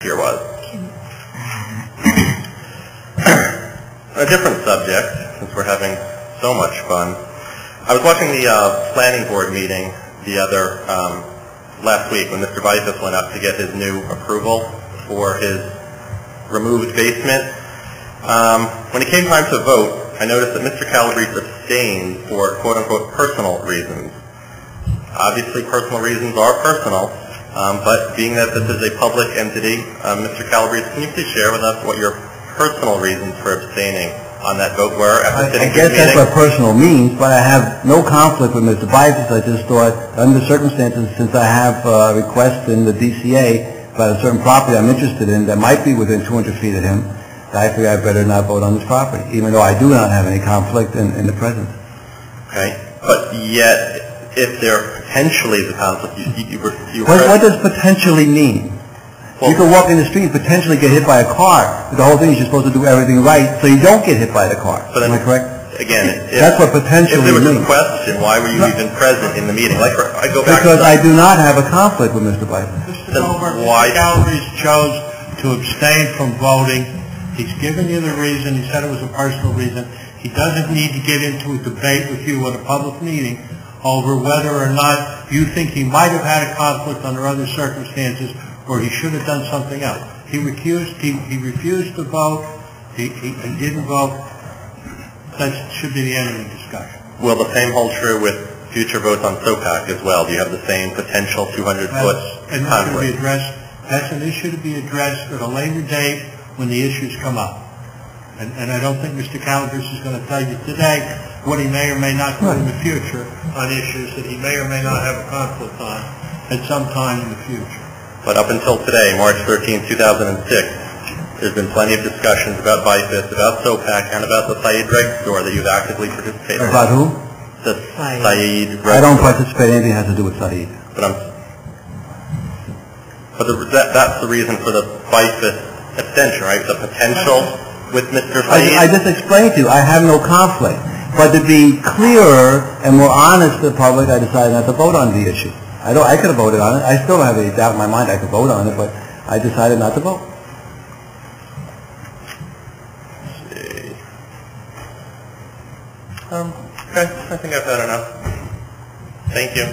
here was. A different subject, since we're having so much fun. I was watching the planning board meeting the other last week when Mr. Beifus went up to get his new approval for his removed basement. When it came time to vote, I noticed that Mr. Calabrese abstained for quote-unquote personal reasons. Obviously, personal reasons are personal. But being that this is a public entity, Mr. Calabrese, can you please share with us what your personal reasons for abstaining on that vote were after sitting through the meeting? I guess that's what personal means, but I have no conflict with Mr. Beifus. I just thought, under the circumstances, since I have a request in the DCA about a certain property I'm interested in that might be within 200 feet of him, I figure I better not vote on this property, even though I do not have any conflict in the present. Okay, but yet, if there potentially is a conflict, what does potentially mean? Well, you can walk in the street and potentially get hit by a car. The whole thing is you're supposed to do everything right so you don't get hit by the car. Am I correct? Again, that's what potentially means. If there was a question, why were you even present in the meeting? Like, I go back because I do not have a conflict with Mr. Beifus. Mr. Calabrese chose to abstain from voting. He's given you the reason. He said it was a personal reason. He doesn't need to get into a debate with you at a public meeting over whether or not you think he might have had a conflict under other circumstances or he should have done something else. He refused to vote. He didn't vote. That should be the end of the discussion. Will the same hold true with future votes on SOPAC as well? Do you have the same potential 200-foot conflict? That's an issue to be addressed at a later date when the issues come up. And I don't think Mr. Calabrese is going to tell you today what he may or may not do in the future on issues that he may or may not have a conflict on at some time in the future. But up until today, March 13, 2006, there's been plenty of discussions about Beifus, about SOPAC, and about the Saeed Reg store that you've actively participated in. About who? The Saeed Reg store. I don't participate in anything that has to do with Saeed. But that's the reason for the Beifus abstention, right? The potential with Mr. Saeed? I just explained to you, I have no conflict. But to be clearer and more honest to the public, I decided not to vote on the issue. I could have voted on it. I still don't have any doubt in my mind I could vote on it, but I decided not to vote. Let's see. Okay, I think I've had enough. Thank you.